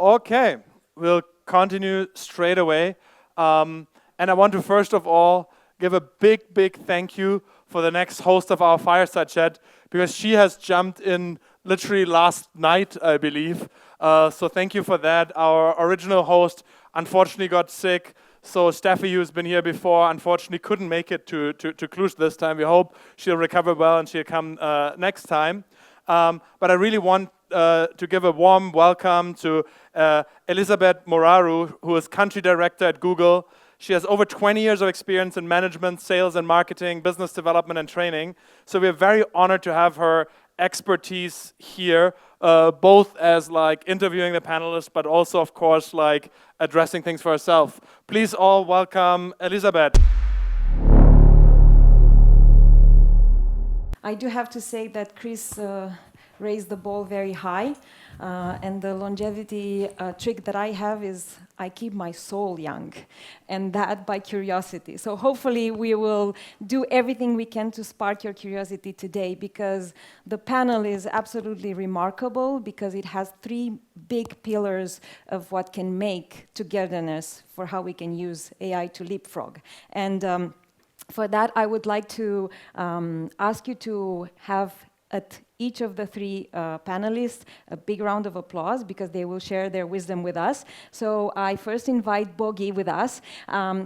Okay, we'll continue straight away. And I want to first of all give a big thank you for the next host of our fireside chat, because she has jumped in literally last night, I believe. So thank you for that. Our original host unfortunately got sick. So Steffi, who's been here before, unfortunately couldn't make it to Cluj this time. We hope she'll recover well and she'll come next time. But I really want to give a warm welcome to Elisabeta Moraru, who is country director at Google. She has over 20 years of experience in management, sales and marketing, business development and training. So we're very honored to have her expertise here, both as like interviewing the panelists, but also of course like addressing things for herself. Please all welcome Elisabeta. I do have to say that Chris raised the ball very high, and the longevity trick that I have is I keep my soul young, and that by curiosity. So hopefully we will do everything we can to spark your curiosity today, because the panel is absolutely remarkable, because it has three big pillars of what can make togetherness for how we can use AI to leapfrog. And for that, I would like to ask you to have at each of the three panelists a big round of applause, because they will share their wisdom with us. So I first invite Bogi with us.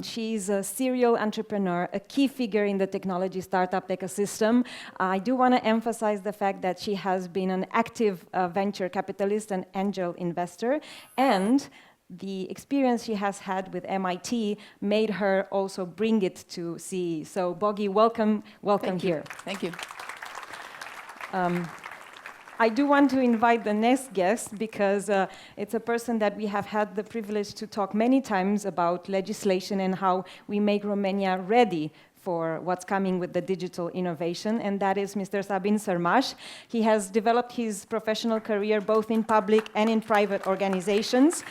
She's a serial entrepreneur, a key figure in the technology startup ecosystem. I do want to emphasize the fact that she has been an active venture capitalist and angel investor, and the experience she has had with MIT made her also bring it to CEE. So Bogi, welcome here. Thank you. I do want to invite the next guest, because it's a person that we have had the privilege to talk many times about legislation and how we make Romania ready for what's coming with the digital innovation, and that is Mr. Sabin Sărmaș. He has developed his professional career both in public and in private organizations.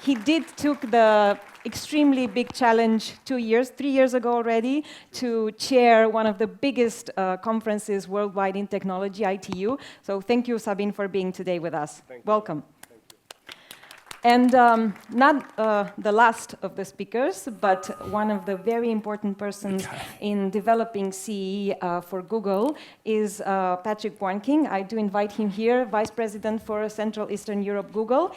He took the extremely big challenge 3 years ago already, to chair one of the biggest conferences worldwide in technology, ITU. So thank you, Sabin, for being today with us. Welcome. And not the last of the speakers, but one of the very important persons in developing CEE for Google is Patrick Warnking. I do invite him here, Vice President for Central Eastern Europe Google.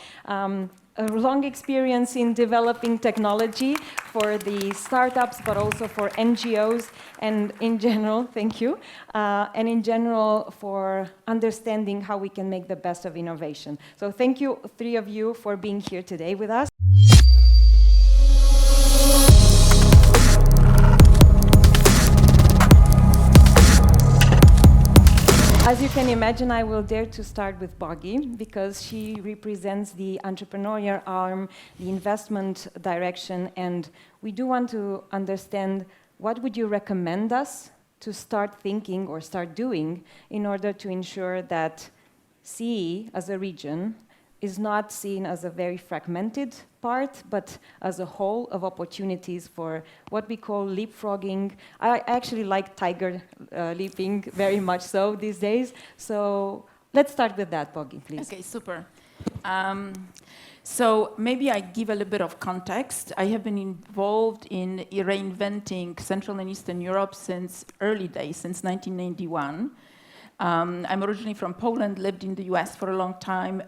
A long experience in developing technology for the startups, but also for NGOs, and in general, thank you, and in general for understanding how we can make the best of innovation. So thank you, three of you, for being here today with us. As you can imagine, I will dare to start with Bogi, because she represents the entrepreneurial arm, the investment direction, and we do want to understand what would you recommend us to start thinking or start doing in order to ensure that CEE as a region is not seen as a very fragmented part, but as a whole of opportunities for what we call leapfrogging. I actually like tiger leaping very much so these days. So let's start with that, Bogi, please. Okay, super. So maybe I give a little bit of context. I have been involved in reinventing Central and Eastern Europe since early days, since 1991. I'm originally from Poland, lived in the US for a long time,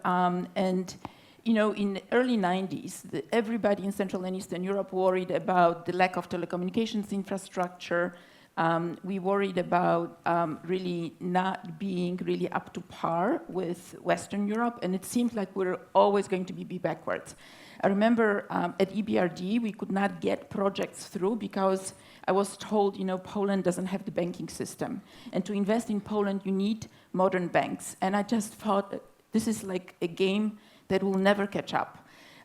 and you know, in the early 90s, everybody in Central and Eastern Europe worried about the lack of telecommunications infrastructure. We worried about really not being really up to par with Western Europe, and it seemed like we're always going to be backwards. I remember at EBRD, we could not get projects through because I was told, you know, Poland doesn't have the banking system. And to invest in Poland, you need modern banks. And I just thought, this is like a game that will never catch up.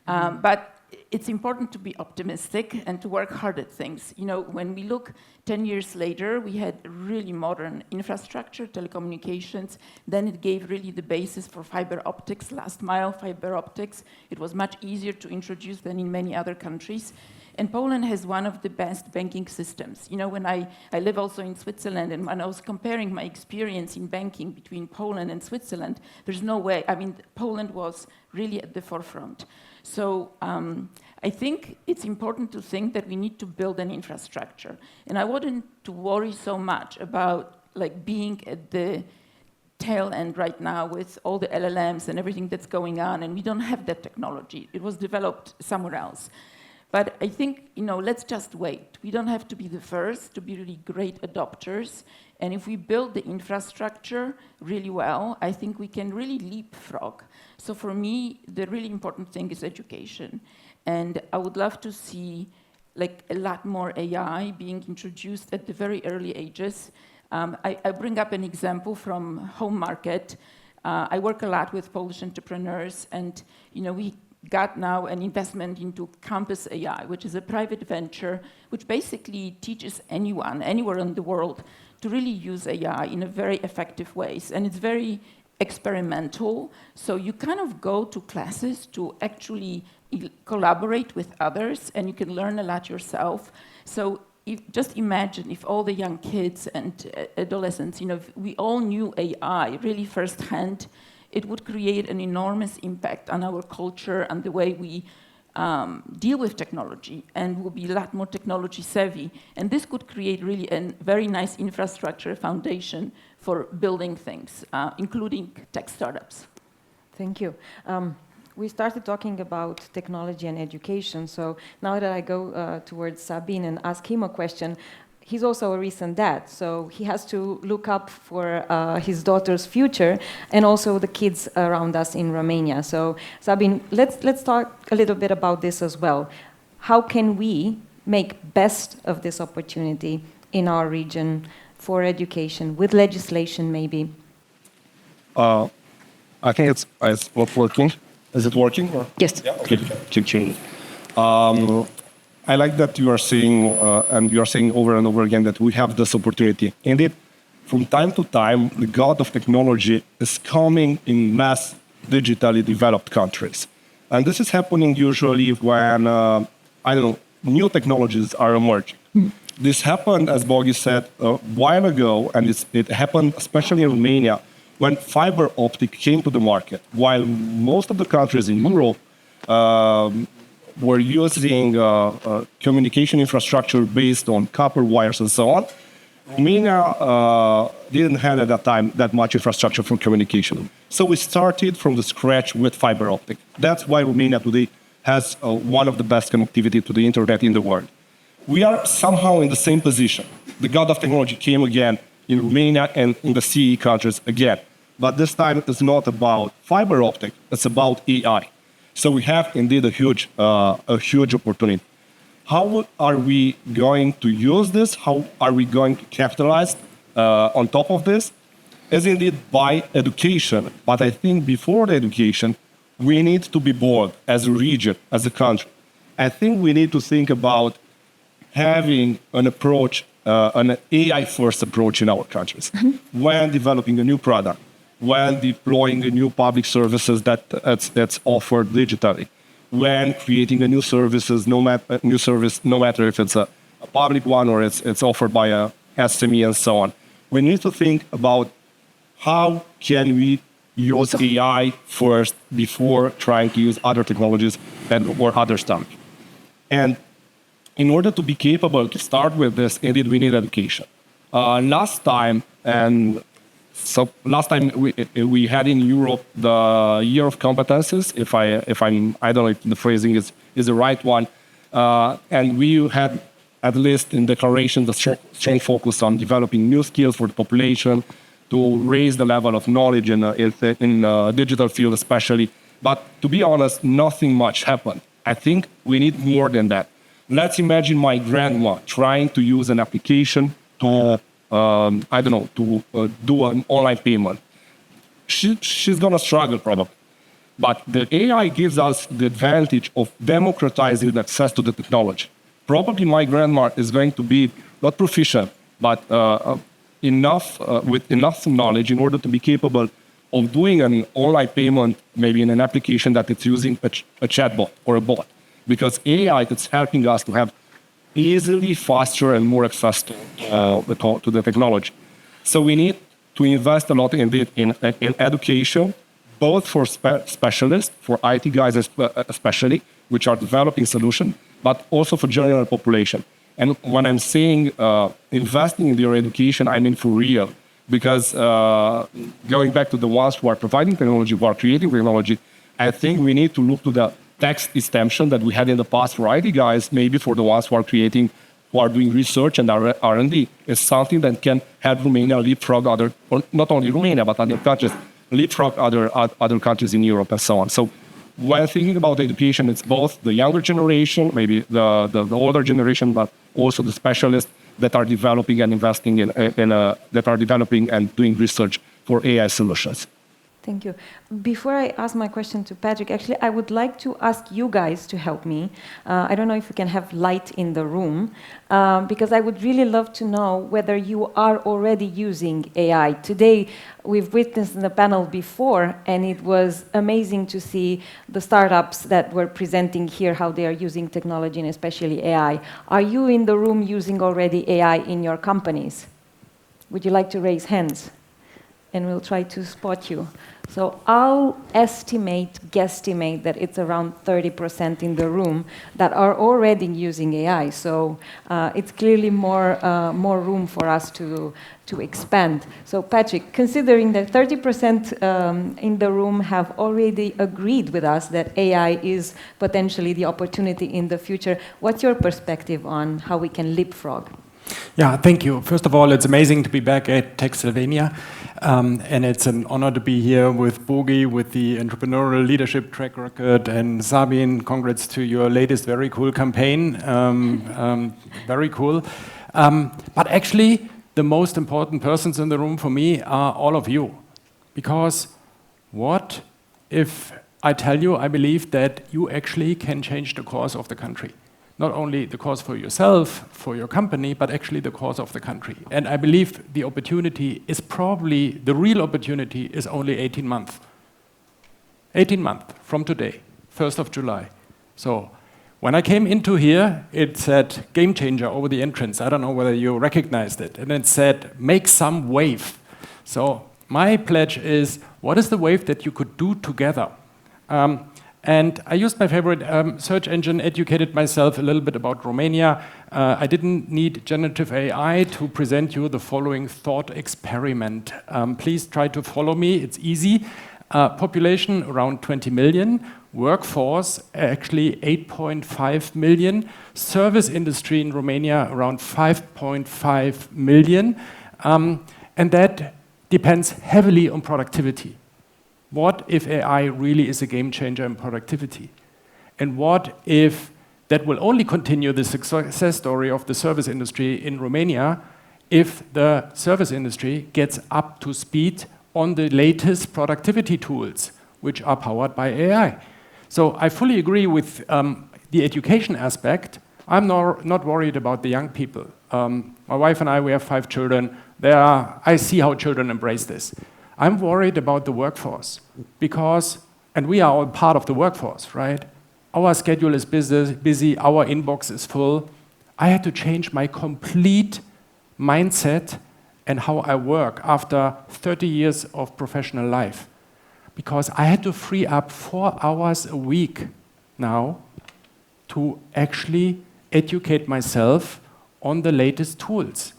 But it's important to be optimistic and to work hard at things. You know, when we look 10 years later, we had really modern infrastructure, telecommunications. Then it gave really the basis for fiber optics, last mile fiber optics. It was much easier to introduce than in many other countries. And Poland has one of the best banking systems. You know, when I live also in Switzerland, and when I was comparing my experience in banking between Poland and Switzerland, there's no way. I mean, Poland was really at the forefront. So I think it's important to think that we need to build an infrastructure. And I wouldn't to worry so much about like being at the tail end right now with all the LLMs and everything that's going on, and we don't have that technology. It was developed somewhere else. But I think, you know, let's just wait. We don't have to be the first to be really great adopters. And if we build the infrastructure really well, I think we can really leapfrog. So for me, the really important thing is education. And I would love to see like a lot more AI being introduced at the very early ages. I bring up an example from home market. I work a lot with Polish entrepreneurs, and you know, we got now an investment into Campus AI, which is a private venture, which basically teaches anyone, anywhere in the world, to really use AI in a very effective ways. And it's very experimental. So you kind of go to classes to actually collaborate with others, and you can learn a lot yourself. So just imagine if all the young kids and adolescents, you know, if we all knew AI really firsthand, it would create an enormous impact on our culture and the way we deal with technology, and will be a lot more technology savvy. And this could create really a very nice infrastructure foundation for building things, including tech startups. Thank you. We started talking about technology and education, so now that I go towards Sabine and ask him a question, he's also a recent dad, so he has to look up for his daughter's future and also the kids around us in Romania. So Sabine, let's talk a little bit about this as well. How can we make best of this opportunity in our region for education, with legislation maybe? I think it's working. Is it working? Or? Yes. Yeah, okay. Keep changing. I like that you are saying, and you are saying over and over again, that we have this opportunity. Indeed, from time to time, the god of technology is coming in mass digitally developed countries. And this is happening usually when, new technologies are emerging. This happened, as Bogi said, a while ago, and it happened especially in Romania, when fiber optic came to the market. While most of the countries in Europe were using communication infrastructure based on copper wires and so on, Romania didn't have at that time that much infrastructure for communication. So we started from the scratch with fiber optic. That's why Romania today has one of the best connectivity to the internet in the world. We are somehow in the same position. The god of technology came again in Romania and in the CEE countries again. But this time it's not about fiber optic, it's about AI. So we have indeed a huge opportunity. How are we going to use this? How are we going to capitalize on top of this? Is indeed by education. But I think before the education, we need to be bold as a region, as a country. I think we need to think about having an approach, an AI-first approach in our countries when developing a new product, when deploying a new public services that's offered digitally, when creating a new service, no matter if it's a public one or it's offered by a SME and so on. We need to think about how can we use AI first before trying to use other technologies or other stuff. And in order to be capable to start with this, indeed, we need education. Last time we had in Europe the year of competences. I don't know if the phrasing is the right one, and we had at least in declaration the strong focus on developing new skills for the population to raise the level of knowledge in digital field especially. But to be honest, nothing much happened. I think we need more than that. Let's imagine my grandma trying to use an application to, do an online payment. She's going to struggle probably. But the AI gives us the advantage of democratizing access to the technology. Probably my grandma is going to be not proficient, but with enough knowledge in order to be capable of doing an online payment, maybe in an application that it's using a chatbot or a bot. because AI is helping us to have easily, faster, and more access to the technology. So we need to invest a lot in education, both for specialists, for IT guys especially, which are developing solutions, but also for general population. And when I'm saying investing in their education, I mean for real. Because going back to the ones who are providing technology, who are creating technology, I think we need to look to the tax exemption that we had in the past for IT guys, maybe for the ones who are creating, who are doing research and R&D. It's something that can help Romania leapfrog other, or not only Romania, but other countries, leapfrog other countries in Europe and so on. So when thinking about education, it's both the younger generation, maybe the older generation, but also the specialists that are developing and investing that are developing and doing research for AI solutions. Thank you. Before I ask my question to Patrick, actually, I would like to ask you guys to help me. I don't know if we can have light in the room, because I would really love to know whether you are already using AI. Today, we've witnessed in the panel before, and it was amazing to see the startups that were presenting here, how they are using technology, and especially AI. Are you in the room using already AI in your companies? Would you like to raise hands? And we'll try to spot you. So I'll guesstimate that it's around 30% in the room that are already using AI. So it's clearly more room for us to expand. So Patrick, considering that 30% in the room have already agreed with us that AI is potentially the opportunity in the future, what's your perspective on how we can leapfrog? Yeah, thank you. First of all, it's amazing to be back at Techsylvania. And it's an honor to be here with Bogi, with the entrepreneurial leadership track record. And Sabine, congrats to your latest very cool campaign. Very cool. But actually, the most important persons in the room for me are all of you. Because what if I tell you I believe that you actually can change the course of the country? Not only the course for yourself, for your company, but actually the course of the country. And I believe the opportunity is probably, the real opportunity is only 18 months. 18 months from today, 1st of July. So when I came into here, it said game changer over the entrance. I don't know whether you recognized it. And it said, make some wave. So my pledge is, what is the wave that you could do together? And I used my favorite search engine, educated myself a little bit about Romania. I didn't need generative AI to present you the following thought experiment. Please try to follow me, it's easy. Population around 20 million, workforce actually 8.5 million, service industry in Romania around 5.5 million, and that depends heavily on productivity. What if AI really is a game changer in productivity? And what if that will only continue the success story of the service industry in Romania if the service industry gets up to speed on the latest productivity tools, which are powered by AI? So I fully agree with the education aspect. I'm not worried about the young people. My wife and I, we have 5 children. I see how children embrace this. I'm worried about the workforce because, and we are all part of the workforce, right? Our schedule is busy, our inbox is full. I had to change my complete mindset and how I work after 30 years of professional life because I had to free up 4 hours a week now to actually educate myself on the latest tools.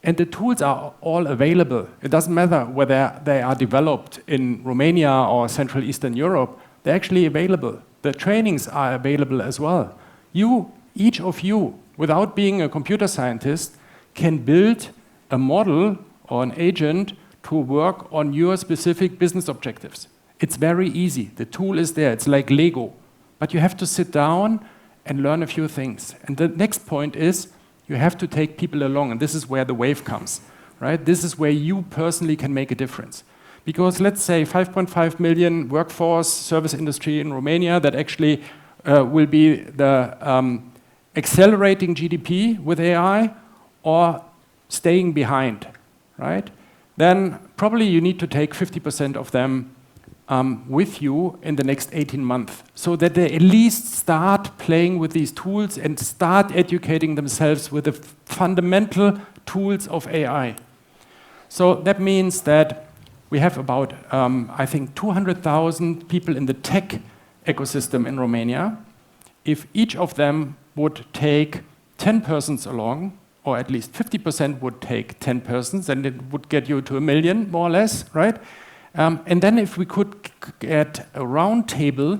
And the tools are all available. It doesn't matter whether they are developed in Romania or Central Eastern Europe. They're actually available. The trainings are available as well. You, each of you, without being a computer scientist, can build a model or an agent to work on your specific business objectives. It's very easy. The tool is there. It's like Lego. But you have to sit down and learn a few things. And the next point is, you have to take people along, and this is where the wave comes, right? This is where you personally can make a difference. Because let's say 5.5 million workforce, service industry in Romania that actually will be the accelerating GDP with AI or staying behind, right? Then probably you need to take 50% of them with you in the next 18 months, so that they at least start playing with these tools and start educating themselves with the fundamental tools of AI. So that means that we have about, I think, 200,000 people in the tech ecosystem in Romania. If each of them would take 10 persons along, or at least 50% would take 10 persons, then it would get you to 1 million, more or less, right? And then if we could get a round table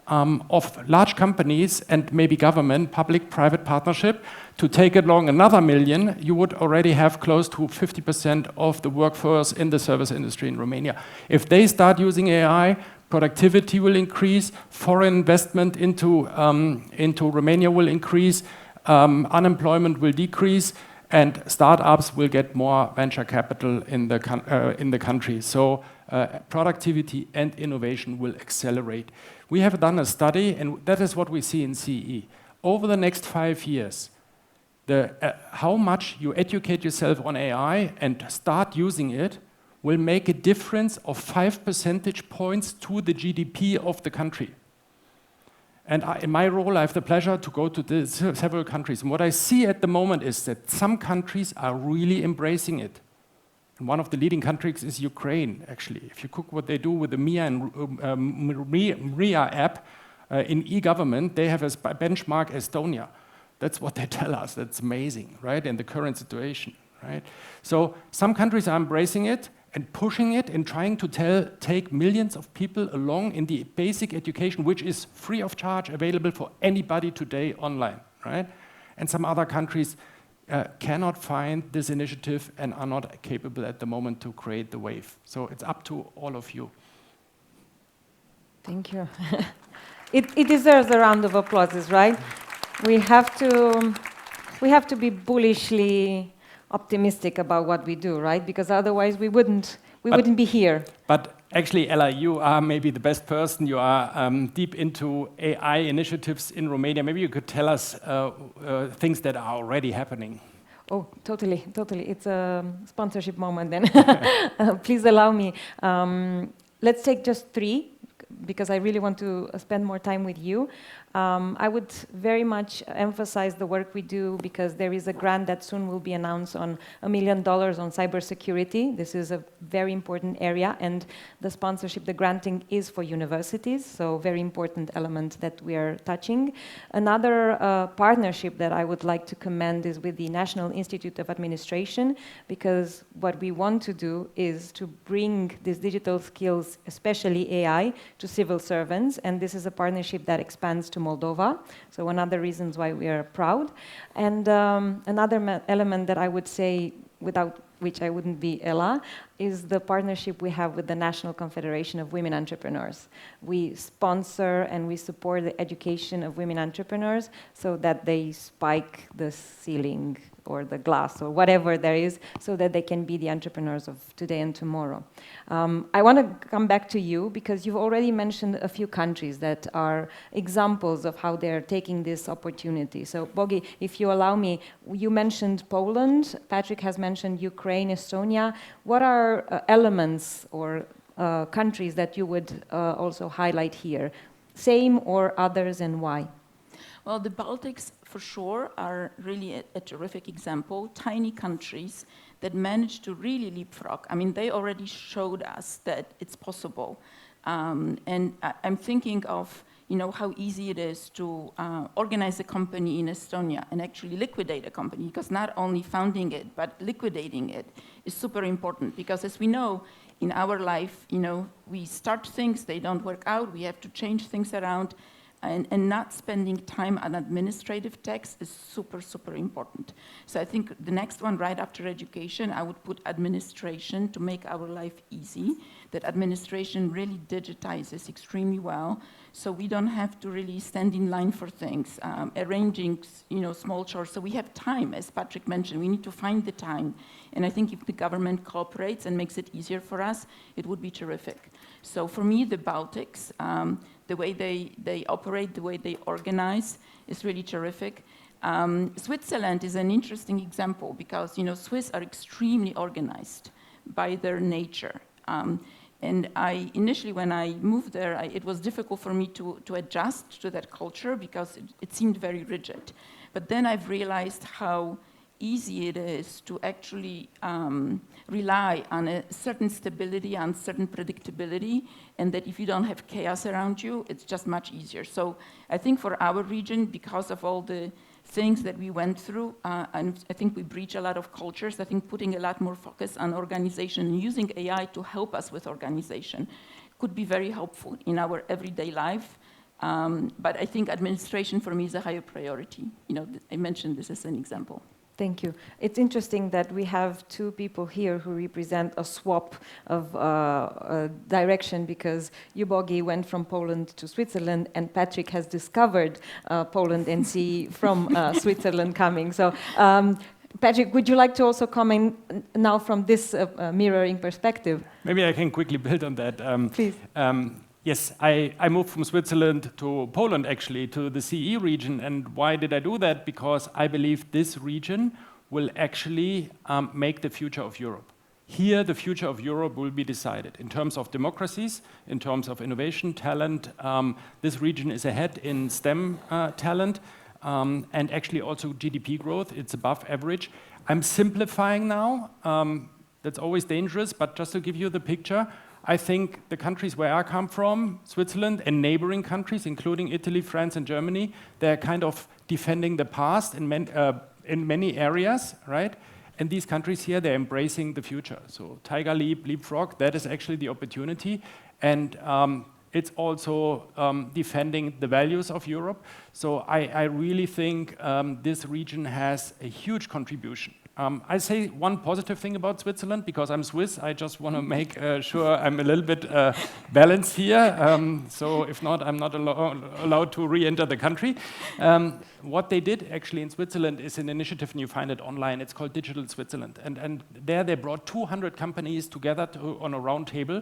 of large companies and maybe government, public-private partnership, to take along another 1 million, you would already have close to 50% of the workforce in the service industry in Romania. If they start using AI, productivity will increase, foreign investment into Romania will increase, unemployment will decrease, and startups will get more venture capital in the country. So productivity and innovation will accelerate. We have done a study, and that is what we see in CEE. Over the next 5 years, how much you educate yourself on AI and start using it will make a difference of 5 percentage points to the GDP of the country. And in my role, I have the pleasure to go to several countries. And what I see at the moment is that some countries are really embracing it. And one of the leading countries is Ukraine, actually. If you look what they do with the MIA and MRIA app in e-government, they have as benchmark Estonia. That's what they tell us. That's amazing, right, in the current situation, right? So some countries are embracing it and pushing it and trying to take millions of people along in the basic education, which is free of charge, available for anybody today online, right? And some other countries cannot find this initiative and are not capable at the moment to create the wave. So it's up to all of you. Thank you. It deserves a round of applause, right? We have to be bullishly optimistic about what we do, right? Because otherwise we wouldn't be here. But actually, Ella, you are maybe the best person. You are deep into AI initiatives in Romania. Maybe you could tell us things that are already happening. Oh, totally. It's a sponsorship moment then. Please allow me. Let's take just 3, because I really want to spend more time with you. I would very much emphasize the work we do, because there is a grant that soon will be announced on $1 million on cybersecurity. This is a very important area, and the sponsorship, the granting is for universities, so very important element that we are touching. Another partnership that I would like to commend is with the National Institute of Administration, because what we want to do is to bring these digital skills, especially AI, to civil servants, and this is a partnership that expands to Moldova, so one of the reasons why we are proud. And another element that I would say, without which I wouldn't be Ella, is the partnership we have with the National Confederation of Women Entrepreneurs. We sponsor and we support the education of women entrepreneurs so that they spike the ceiling or the glass or whatever there is, so that they can be the entrepreneurs of today and tomorrow. I want to come back to you, because you've already mentioned a few countries that are examples of how they're taking this opportunity. So, Bogi, if you allow me, you mentioned Poland, Patrick has mentioned Ukraine, Estonia. What are elements or countries that you would also highlight here? Same or others, and why? Well, the Baltics, for sure, are really a terrific example. Tiny countries that managed to really leapfrog. I mean, they already showed us that it's possible. And I'm thinking of, you know, how easy it is to organize a company in Estonia and actually liquidate a company, because not only founding it, but liquidating it is super important. Because as we know, in our life, you know, we start things, they don't work out, we have to change things around. And not spending time on administrative tasks is super, super important. So I think the next one, right after education, I would put administration to make our life easy. That administration really digitizes extremely well, so we don't have to really stand in line for things, arranging, you know, small chores. So we have time, as Patrick mentioned, we need to find the time. And I think if the government cooperates and makes it easier for us, it would be terrific. So for me, the Baltics, the way they operate, the way they organize is really terrific. Switzerland is an interesting example, because, you know, Swiss are extremely organized by their nature. And initially, when I moved there, it was difficult for me to adjust to that culture because it seemed very rigid. But then I've realized how easy it is to actually rely on a certain stability, on certain predictability, and that if you don't have chaos around you, it's just much easier. So I think for our region, because of all the things that we went through, and I think we breach a lot of cultures. I think putting a lot more focus on organization and using AI to help us with organization could be very helpful in our everyday life. But I think administration for me is a higher priority. You know, I mentioned this as an example. Thank you. It's interesting that we have two people here who represent a swap of direction, because you, Bogi, went from Poland to Switzerland, and Patrick has discovered Poland and CEE from Switzerland coming. So, Patrick, would you like to also comment now from this mirroring perspective? Maybe I can quickly build on that. Please. Yes, I moved from Switzerland to Poland, actually, to the CEE region. And why did I do that? Because I believe this region will actually make the future of Europe. Here, the future of Europe will be decided in terms of democracies, in terms of innovation, talent. This region is ahead in STEM talent, and actually also GDP growth. It's above average. I'm simplifying now. That's always dangerous, but just to give you the picture, I think the countries where I come from, Switzerland, and neighboring countries, including Italy, France, and Germany, they're kind of defending the past in many areas, right? And these countries here, they're embracing the future. So Tiger Leap, Leapfrog, that is actually the opportunity. And it's also defending the values of Europe. So I really think this region has a huge contribution. I say one positive thing about Switzerland, because I'm Swiss, I just want to make sure I'm a little bit balanced here. So if not, I'm not allowed to re-enter the country. What they did actually in Switzerland is an initiative, and you find it online. It's called Digital Switzerland. And there they brought 200 companies together on a round table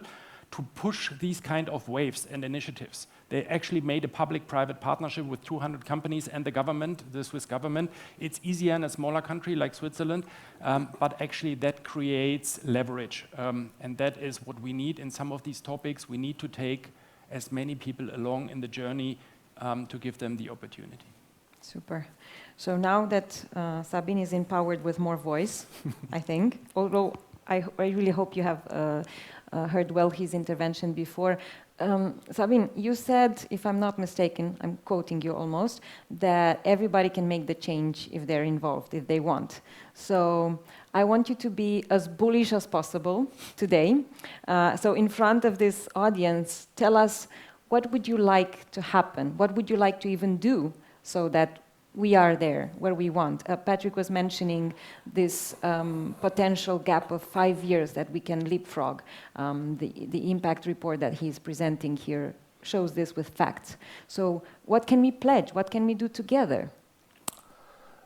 to push these kind of waves and initiatives. They actually made a public-private partnership with 200 companies and the government, the Swiss government. It's easier in a smaller country like Switzerland, but actually that creates leverage. And that is what we need in some of these topics. We need to take as many people along in the journey to give them the opportunity. Super. So now that Sabine is empowered with more voice, I think, although I really hope you have heard well his intervention before. Sabine, you said, if I'm not mistaken, I'm quoting you almost, that everybody can make the change if they're involved, if they want. So I want you to be as bullish as possible today. So in front of this audience, tell us, what would you like to happen? What would you like to even do so that we are there where we want? Patrick was mentioning this potential gap of 5 years that we can leapfrog. The impact report that he's presenting here shows this with facts. So what can we pledge? What can we do together?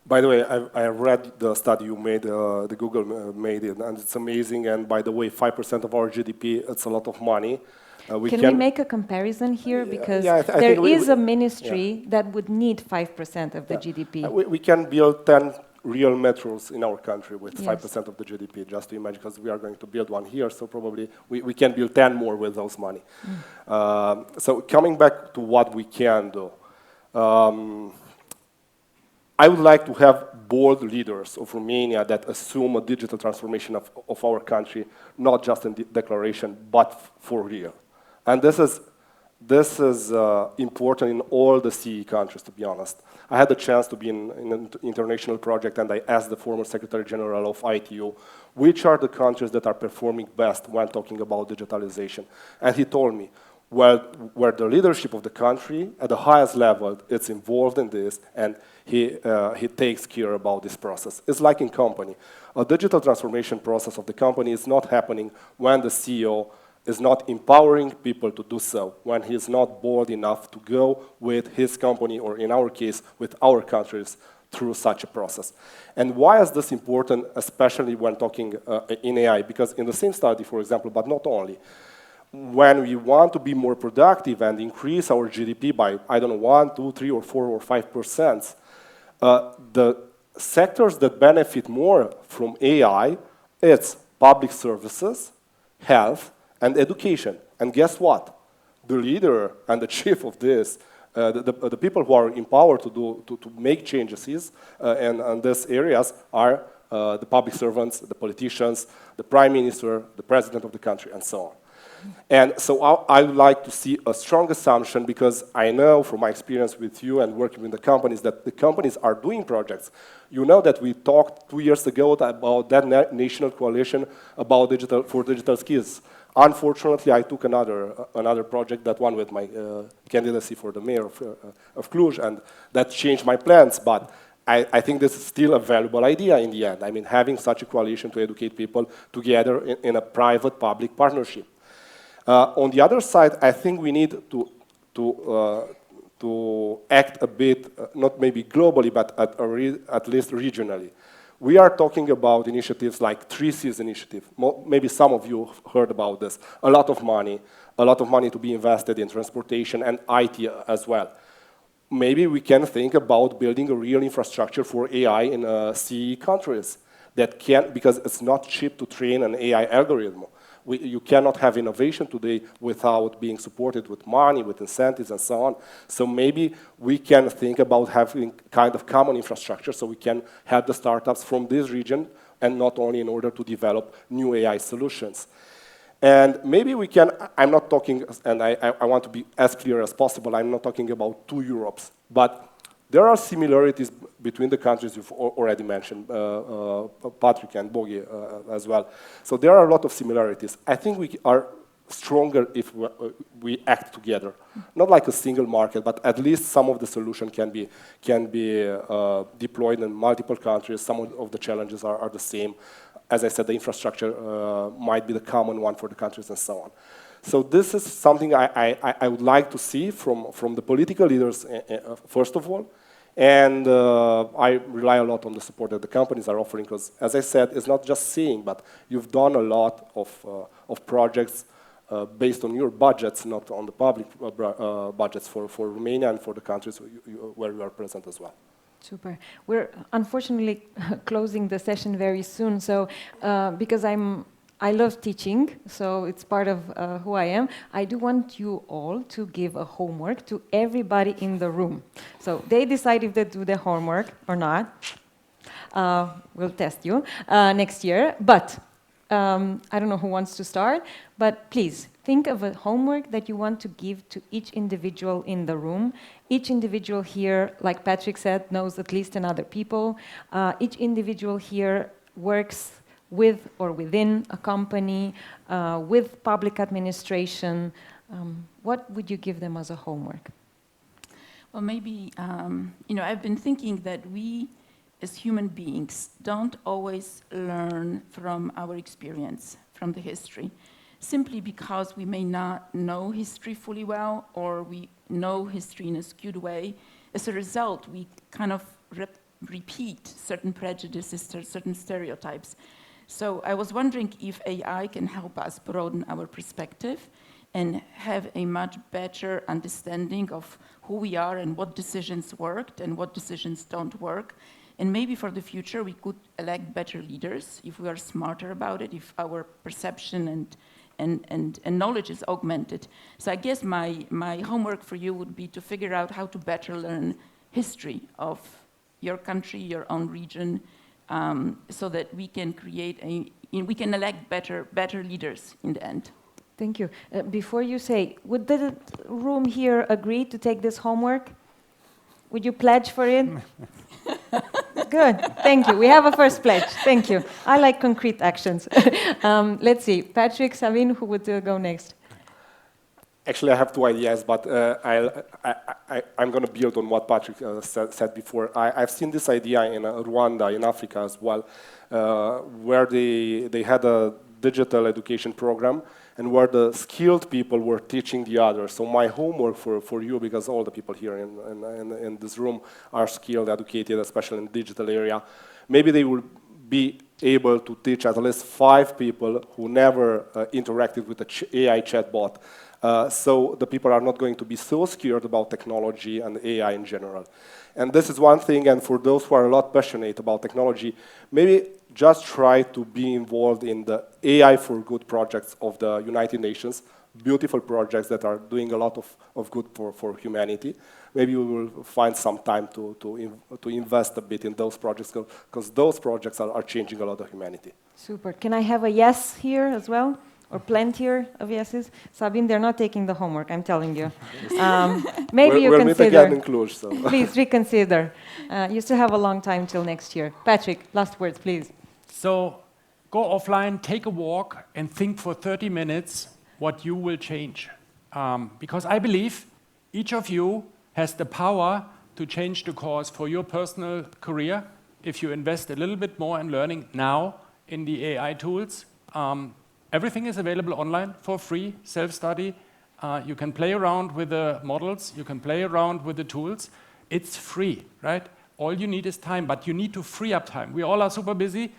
By the way, I read the study you made, the Google made it, and it's amazing. And by the way, 5% of our GDP, it's a lot of money. Can we make a comparison here? Because there is a ministry that would need 5% of the GDP. We can build 10 real metros in our country with 5% of the GDP, just to imagine, because we are going to build one here, so probably we can build 10 more with those money. So coming back to what we can do, I would like to have bold leaders of Romania that assume a digital transformation of our country, not just in declaration, but for real. And this is important in all the CEE countries, to be honest. I had the chance to be in an international project, and I asked the former Secretary General of ITU, which are the countries that are performing best when talking about digitalization. And he told me, well, where the leadership of the country at the highest level is involved in this, and he takes care about this process. It's like in company. A digital transformation process of the company is not happening when the CEO is not empowering people to do so, when he is not bold enough to go with his company, or in our case, with our countries, through such a process. And why is this important, especially when talking in AI? Because in the same study, for example, but not only, when we want to be more productive and increase our GDP by, I don't know, 1, 2, 3, or 4, or 5%, the sectors that benefit more from AI, it's public services, health, and education. And guess what? The leader and the chief of this, the people who are empowered to make changes in these areas are the public servants, the politicians, the prime minister, the president of the country, and so on. And so I would like to see a strong assumption, because I know from my experience with you and working with the companies that the companies are doing projects. You know that we talked 2 years ago about that national coalition about digital skills. Unfortunately, I took another project, that one with my candidacy for the mayor of Cluj, and that changed my plans. But I think this is still a valuable idea in the end. I mean, having such a coalition to educate people together in a private-public partnership. On the other side, I think we need to act a bit, not maybe globally, but at least regionally. We are talking about initiatives like 3Cs initiative. Maybe some of you heard about this. A lot of money to be invested in transportation and IT as well. Maybe we can think about building a real infrastructure for AI in CEE countries that can, because it's not cheap to train an AI algorithm. You cannot have innovation today without being supported with money, with incentives, and so on. So maybe we can think about having kind of common infrastructure so we can help the startups from this region, and not only in order to develop new AI solutions. And maybe we can, I'm not talking, and I want to be as clear as possible, I'm not talking about two Europes, but there are similarities between the countries you've already mentioned, Patrick and Bogi as well. So there are a lot of similarities. I think we are stronger if we act together. Not like a single market, but at least some of the solution can be deployed in multiple countries. Some of the challenges are the same. As I said, the infrastructure might be the common one for the countries and so on. So this is something I would like to see from the political leaders, first of all. And I rely a lot on the support that the companies are offering, because, as I said, it's not just saying, but you've done a lot of projects based on your budgets, not on the public budgets for Romania and for the countries where you are present as well. Super. We're unfortunately closing the session very soon, so because I love teaching, so it's part of who I am. I do want you all to give a homework to everybody in the room. So they decide if they do their homework or not. We'll test you next year. But I don't know who wants to start, but please think of a homework that you want to give to each individual in the room. Each individual here, like Patrick said, knows at least another people. Each individual here works with or within a company, with public administration. What would you give them as a homework? Well, maybe, I've been thinking that we, as human beings, don't always learn from our experience, from the history, simply because we may not know history fully well, or we know history in a skewed way. As a result, we kind of repeat certain prejudices, certain stereotypes. So I was wondering if AI can help us broaden our perspective and have a much better understanding of who we are and what decisions worked and what decisions don't work. And maybe for the future, we could elect better leaders if we are smarter about it, if our perception and knowledge is augmented. So I guess my homework for you would be to figure out how to better learn history of your country, your own region, so that we can we can elect better leaders in the end. Thank you. Before you say, would the room here agree to take this homework? Would you pledge for it? Good, thank you. We have a first pledge, thank you. I like concrete actions. Let's see, Patrick, Sabine, who would go next? Actually, I have two ideas, but I'm going to build on what Patrick said before. I've seen this idea in Rwanda, in Africa as well, where they had a digital education program, and where the skilled people were teaching the others. So my homework for you, because all the people here in this room are skilled, educated, especially in the digital area, maybe they will be able to teach at least 5 people who never interacted with the AI chatbot So the people are not going to be so scared about technology and AI in general. And this is one thing, and for those who are a lot passionate about technology, maybe just try to be involved in the AI for Good projects of the United Nations, beautiful projects that are doing a lot of good for humanity. Maybe we will find some time to invest a bit in those projects, because those projects are changing a lot of humanity. Super. Can I have a yes here as well? Or plenty of yeses? Sabine, they're not taking the homework, I'm telling you. Maybe you we'll consider. meet again in Cluj, so. Please reconsider. You still have a long time till next year. Patrick, last words, please. So go offline, take a walk, and think for 30 minutes what you will change. Because I believe each of you has the power to change the course for your personal career if you invest a little bit more in learning now in the AI tools. Everything is available online for free, self-study. You can play around with the models. You can play around with the tools. It's free, right? All you need is time, but you need to free up time. We all are super busy.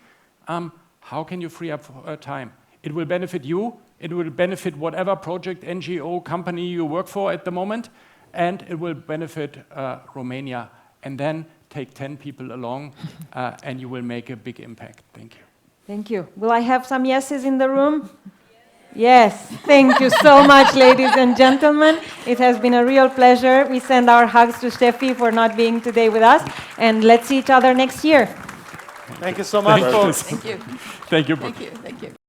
How can you free up time? It will benefit you. It will benefit whatever project, NGO, company you work for at the moment. And it will benefit Romania. And then take 10 people along, and you will make a big impact. Thank you. Thank you. Will I have some yeses in the room? Yes. Thank you so much, ladies and gentlemen. It has been a real pleasure. We send our hugs to Steffi for not being today with us. And let's see each other next year. Thank you so much, folks. Thank you. Thank you. Thank you. Thank you.